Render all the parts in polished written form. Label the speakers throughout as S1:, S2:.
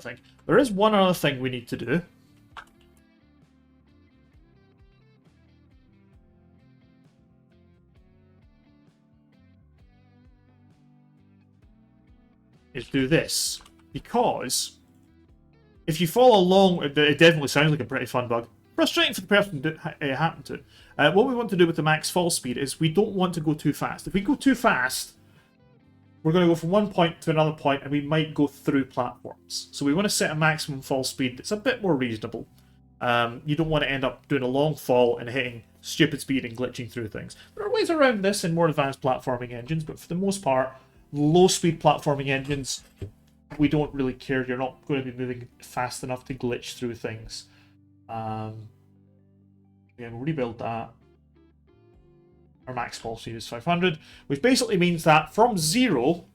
S1: everything. There is one other thing we need to do. Is do this. Because if you follow along, it definitely sounds like a pretty fun bug. Frustrating for the person it happened to. What we want to do with the max fall speed is we don't want to go too fast. If we go too fast, we're going to go from one point to another point and we might go through platforms. So we want to set a maximum fall speed that's a bit more reasonable. You don't want to end up doing a long fall and hitting stupid speed and glitching through things. There are ways around this in more advanced platforming engines, but for the most part, low speed platforming engines, we don't really care. You're not going to be moving fast enough to glitch through things. Again, we'll rebuild that. Our max fall speed is 500, which basically means that from 0,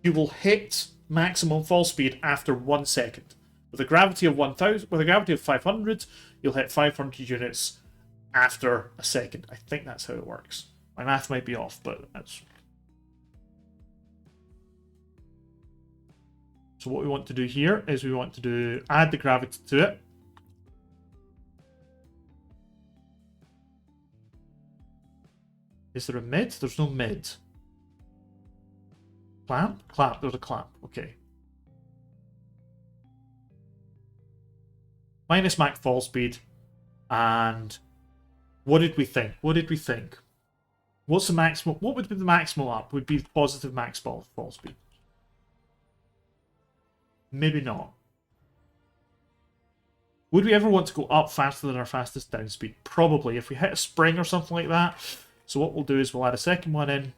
S1: you will hit maximum fall speed after 1 second. With a gravity of 1000, with a gravity of 500, you'll hit 500 units after a second. I think that's how it works. My math might be off, but that's. So what we want to do here is we want to add the gravity to it. Is there a mid? There's no mid. Clamp? Clamp. There's a clamp. Okay. Minus max fall speed. And what did we think? What did we think? What's the maximum? What would be the maximal up? Would be positive max fall speed. Maybe not. Would we ever want to go up faster than our fastest down speed? Probably. If we hit a spring or something like that. So what we'll do is we'll add a second one in.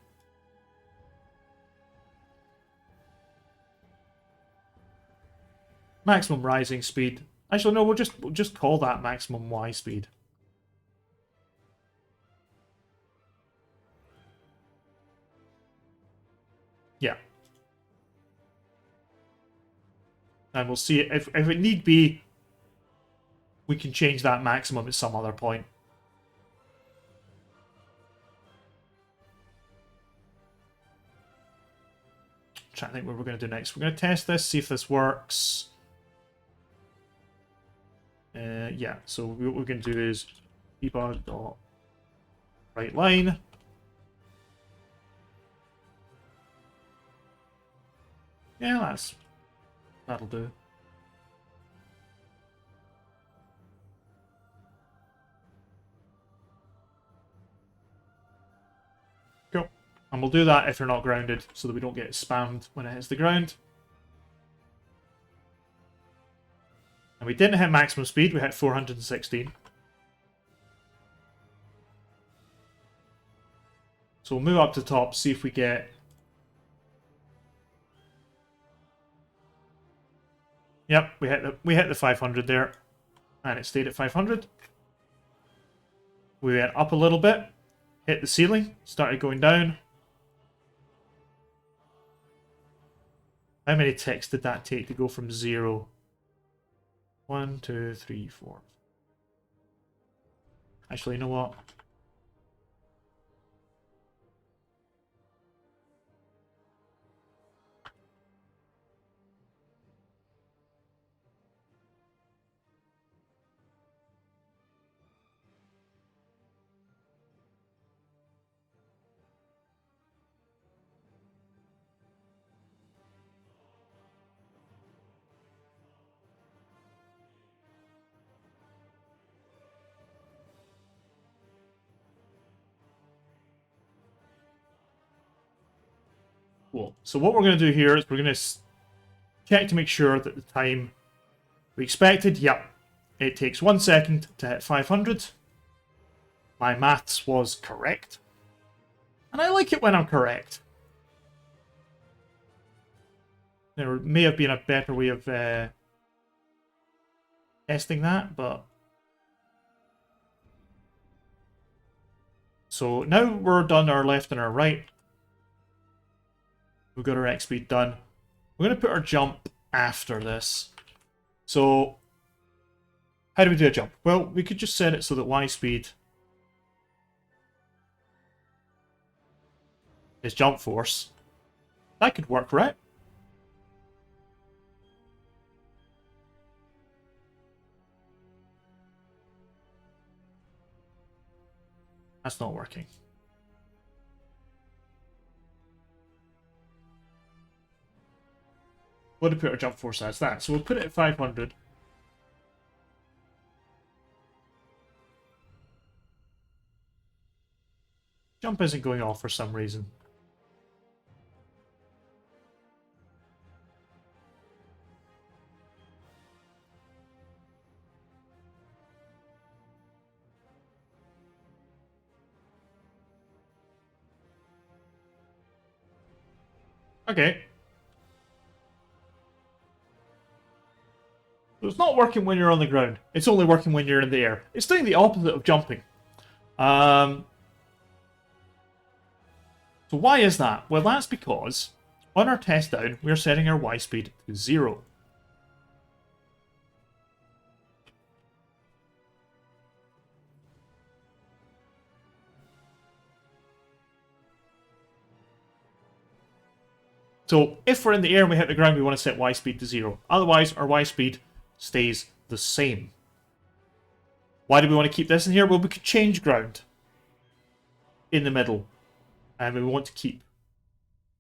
S1: Maximum rising speed. Actually, no, we'll just call that maximum Y speed. Yeah. And we'll see if it need be, we can change that maximum at some other point. I'm trying to think what we're going to do next. We're going to test this, see if this works. Yeah, so what we're going to do is debug right line. Yeah, that'll do. Cool. And we'll do that if you're not grounded, so that we don't get spammed when it hits the ground. And we didn't hit maximum speed, we hit 416. So we'll move up to the top, see if we get... Yep, we hit the 500 there. And it stayed at 500. We went up a little bit, hit the ceiling, started going down. How many ticks did that take to go from 0? 1, 2, 3, 4. Actually, you know what? Cool. So what we're going to do here is we're going to check to make sure that the time we expected, yep, it takes 1 second to hit 500. My maths was correct. And I like it when I'm correct. There may have been a better way of testing that, but... So now we're done our left and our right. We've got our X speed done. We're going to put our jump after this. So, how do we do a jump? Well, we could just set it so that Y speed is jump force. That could work, right? That's not working. What do we put our jump force as? That. So we'll put it at 500. Jump isn't going off for some reason. Okay. So it's not working when you're on the ground. It's only working when you're in the air. It's doing the opposite of jumping. So why is that? Well, that's because on our test down, we're setting our Y speed to 0. So if we're in the air and we hit the ground, we want to set Y speed to 0. Otherwise, our Y speed stays the same. Why do we want to keep this in here? Well, we could change ground in the middle. And we want to keep...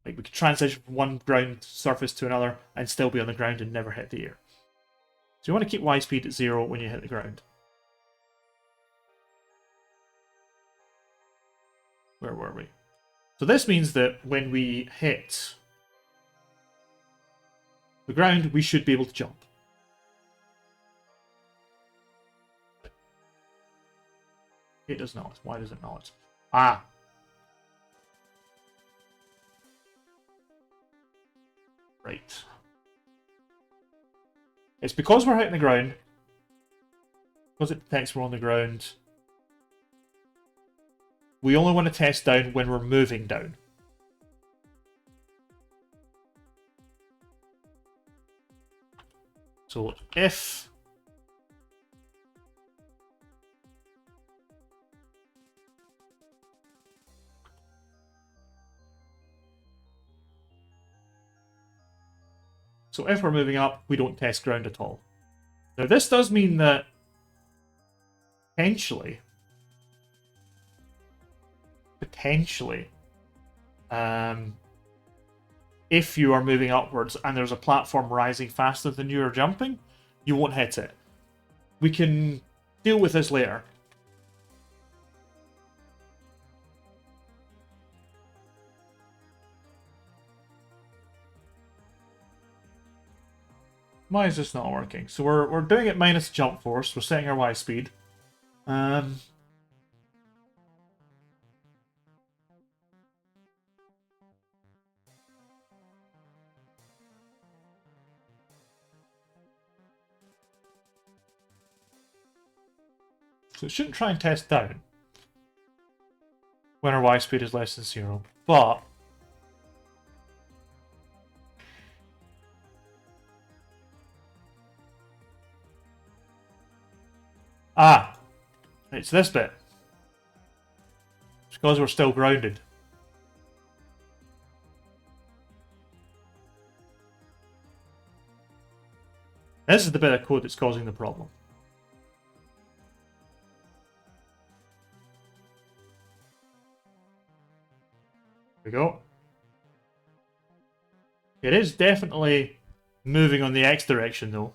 S1: Like, we could transition from one ground surface to another and still be on the ground and never hit the air. So you want to keep Y speed at 0 when you hit the ground. Where were we? So this means that when we hit the ground, we should be able to jump. It does not. Why does it not? Ah! Right. It's because we're hitting the ground. Because it detects we're on the ground. We only want to test down when we're moving down. So if... So if we're moving up, we don't test ground at all. Now this does mean that potentially, if you are moving upwards and there's a platform rising faster than you are jumping, you won't hit it. We can deal with this later. Why is this not working? So we're doing it minus jump force. We're setting our Y speed. So it shouldn't try and test down when our Y speed is less than 0. But it's this bit. It's because we're still grounded. This is the bit of code that's causing the problem. There we go. It is definitely moving on the X direction though.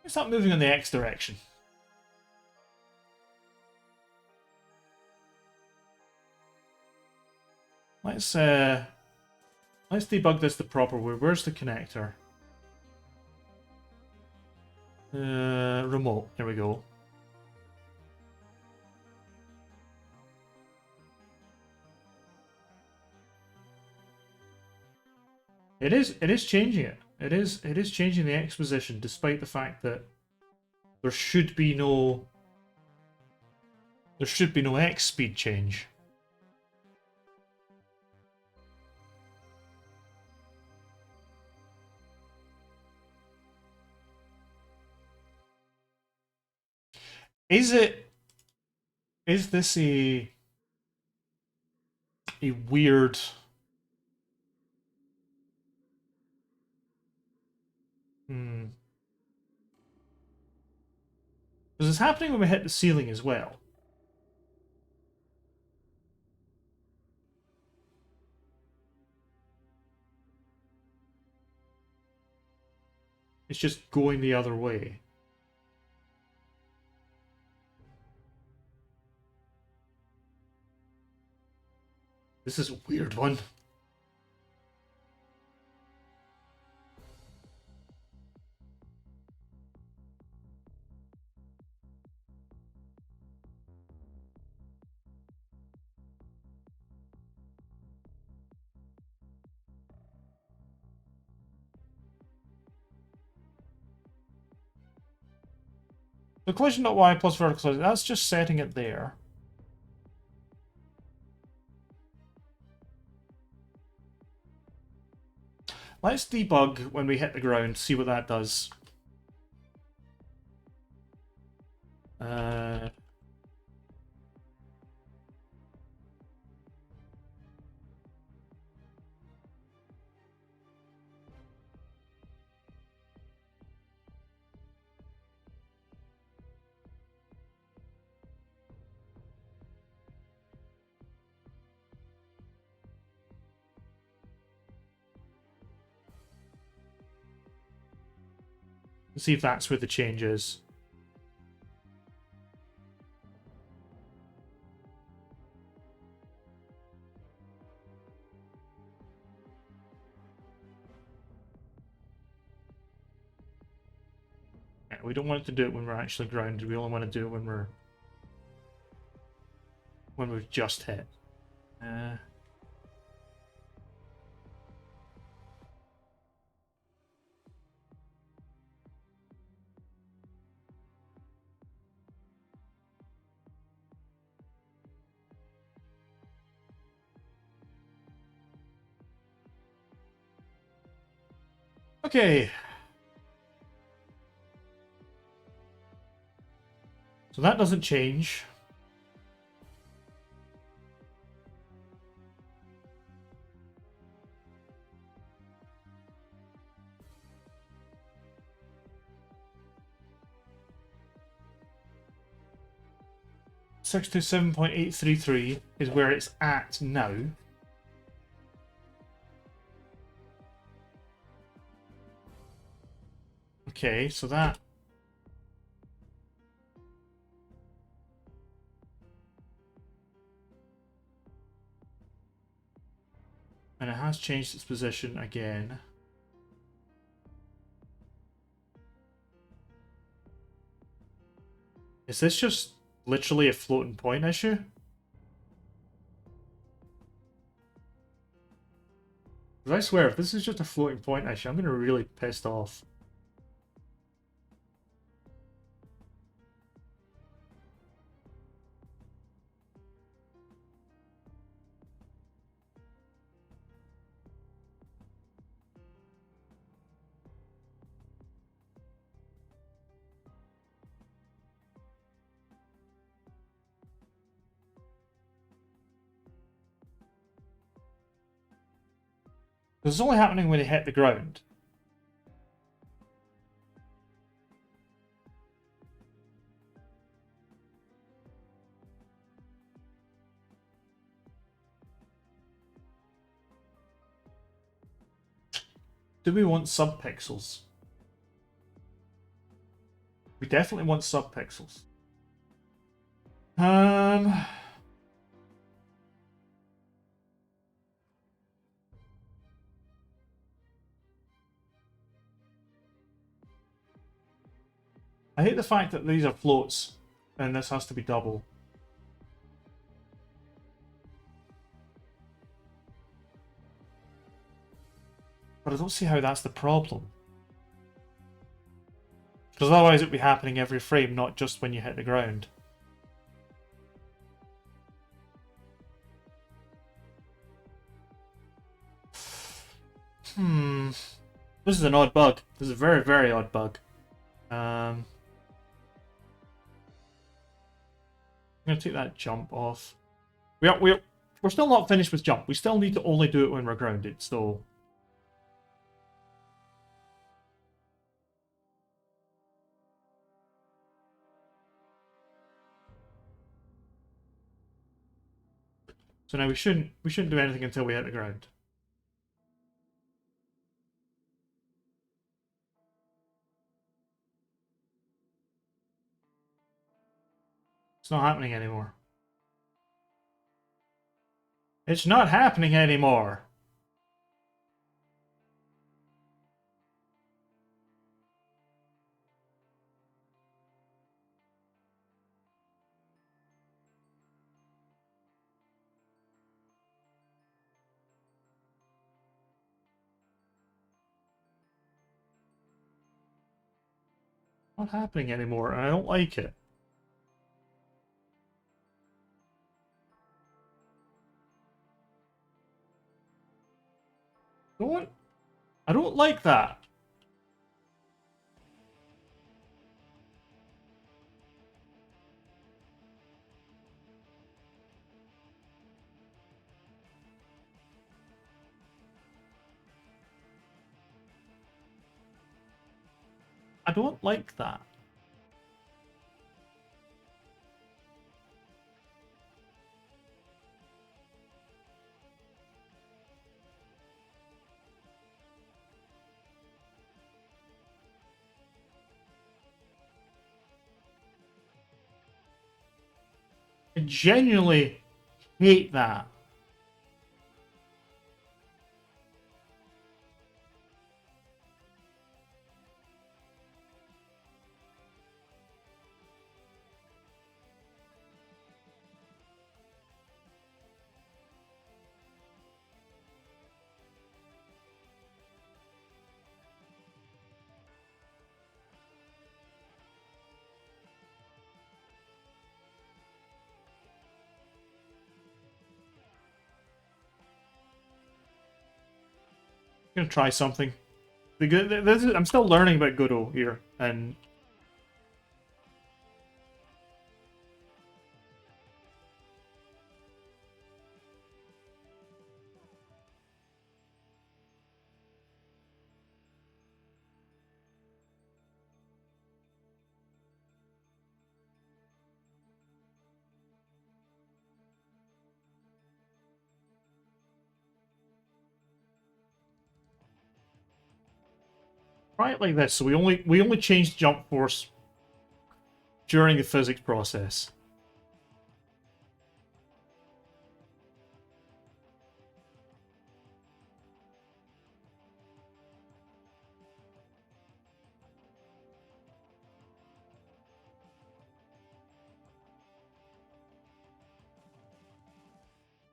S1: It's not moving in the X direction. Let's debug this the proper way. Where's the connector? Remote. Here we go. It is changing it. It is changing the X position, despite the fact that there should be no X speed change. Is this a... a weird... Because it's happening when we hit the ceiling as well. It's just going the other way. This is a weird one. The collision.y plus vertical, that's just setting it there. Let's debug when we hit the ground, see what that does. See if that's where the change is. Yeah, we don't want it to do it when we're actually grounded. We only want to do it when we've just hit. Okay. So that doesn't change. $627.833 is where it's at now. Okay, so that... And it has changed its position again. Is this just literally a floating point issue? Because I swear, if this is just a floating point issue, I'm going to be really pissed off. This is only happening when they hit the ground. Do we want subpixels? We definitely want subpixels. I hate the fact that these are floats, and this has to be double. But I don't see how that's the problem. Because otherwise it'd be happening every frame, not just when you hit the ground. This is an odd bug. This is a very, very odd bug. I'm going to take that jump off. we're still not finished with jump. We still need to only do it when we're grounded, so... So now we shouldn't do anything until we hit the ground. It's not happening anymore. It's not happening anymore. Not happening anymore, and I don't like it. I don't like that. I don't like that. I genuinely hate that. I'm gonna try something. I'm still learning about Godot here, and try it like this. So we only changed jump force during the physics process.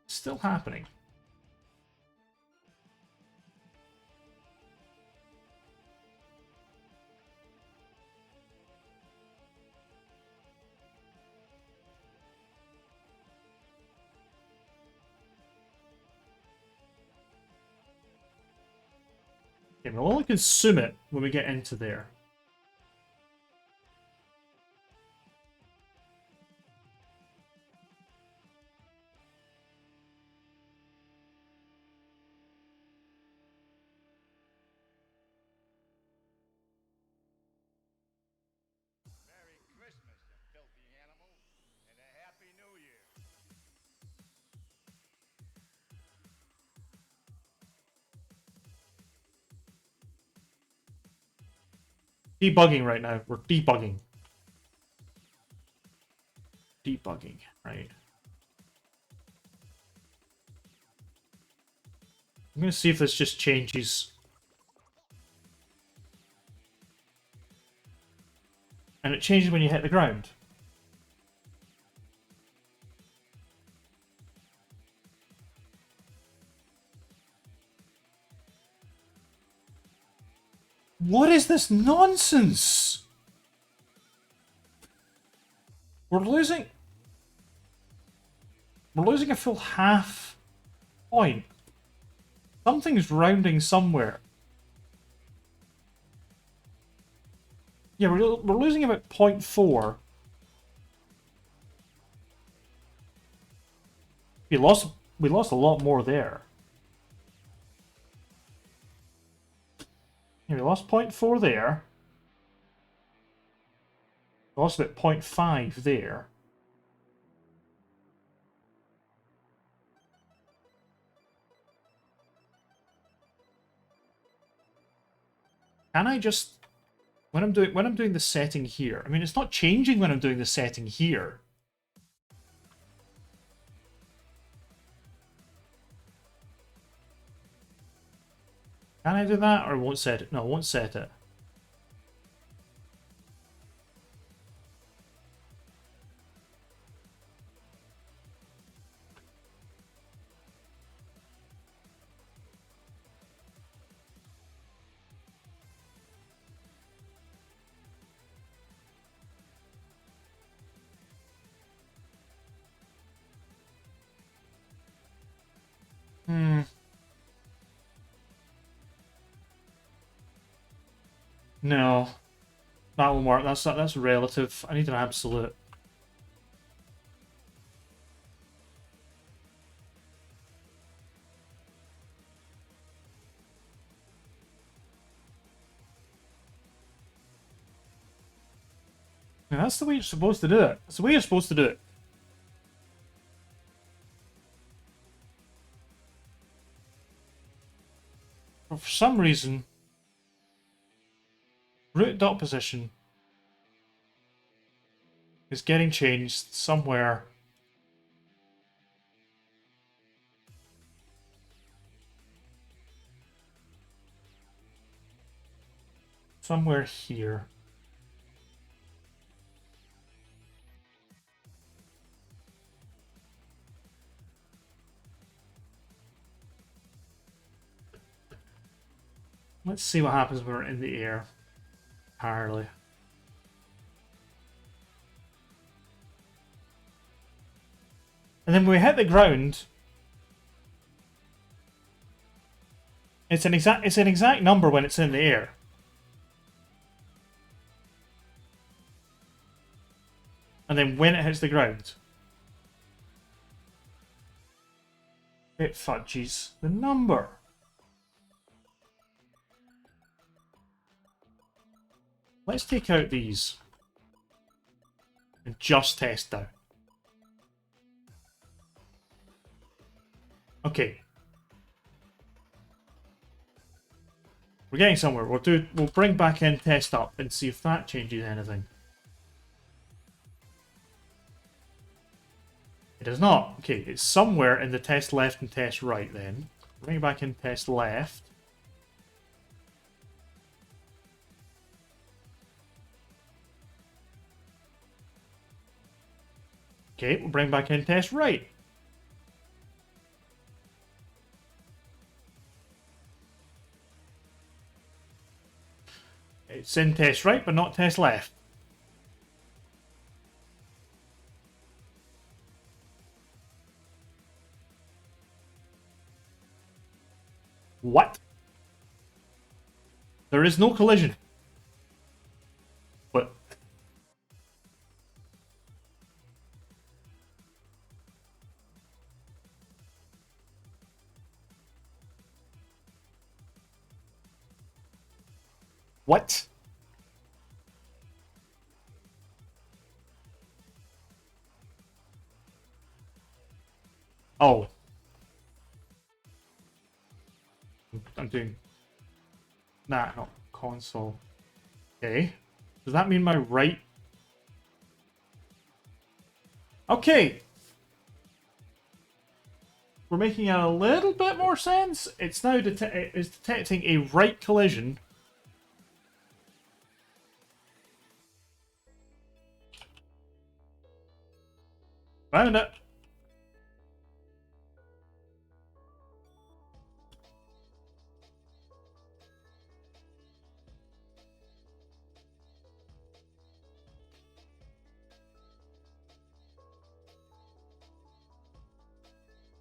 S1: It's still happening. Okay, we'll only consume it when we get into there.
S2: Merry Christmas, you filthy animal, and a Happy New Year.
S1: Debugging right now. We're debugging. Debugging, right. I'm gonna see if this just changes. And it changes when you hit the ground. What is this nonsense? We're losing a full half point. Something's rounding somewhere. Yeah, we're losing about 0.4. We lost we lost a lot more there. Yeah, we lost 0.4 there. We lost about 0.5 there. Can I just, when I'm doing the setting here, I mean it's not changing when I'm doing the setting here. Can I do that, or won't set it? No, I won't set it. No, that won't work. That's relative. I need an absolute. Yeah, that's the way you're supposed to do it. That's the way you're supposed to do it. But for some reason, root dot position is getting changed somewhere. Somewhere here. Let's see what happens when we're in the air. Entirely. And then when we hit the ground, it's an exact number when it's in the air. And then when it hits the ground, it fudges the number. Let's take out these and just test down. Okay. We're getting somewhere. We'll bring back in test up and see if that changes anything. It does not. Okay, it's somewhere in the test left and test right then. Bring it back in test left. Okay, we'll bring back in test right. It's in test right, but not test left. What? There is no collision. But what? Oh. I'm doing... Nah, not console. Okay. Does that mean my right... Okay. We're making a little bit more sense. It's now it's detecting a right collision. Found it.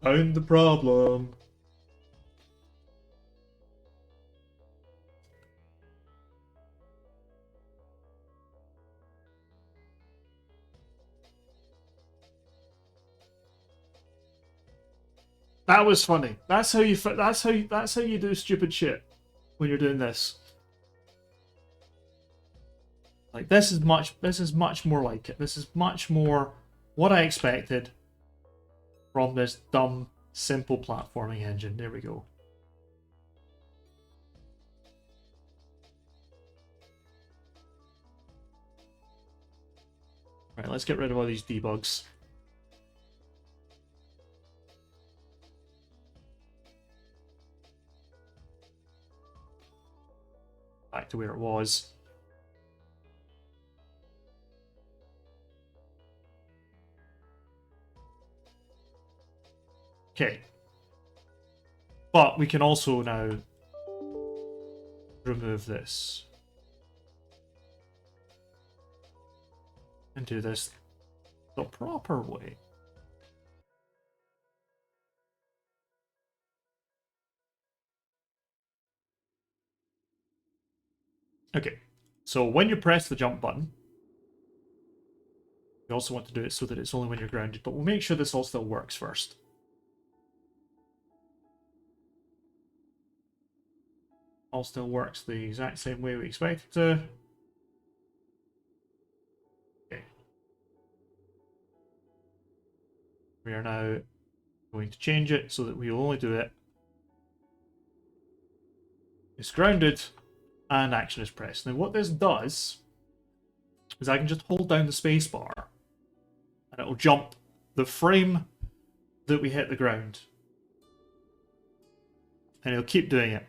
S1: Found the problem. That was funny. That's how you. That's how you do stupid shit when you're doing this. Like this is much more like it. This is much more what I expected from this dumb, simple platforming engine. There we go. Right, let's get rid of all these debugs. Back to where it was. Okay. But we can also now remove this. And do this the proper way. Okay. So when you press the jump button, you also want to do it so that it's only when you're grounded, but we'll make sure this all still works first. All still works the exact same way we expect it to. Okay. We are now going to change it so that we will only do it. It's grounded and action is pressed. Now what this does is I can just hold down the space bar and it'll jump the frame that we hit the ground. And it'll keep doing it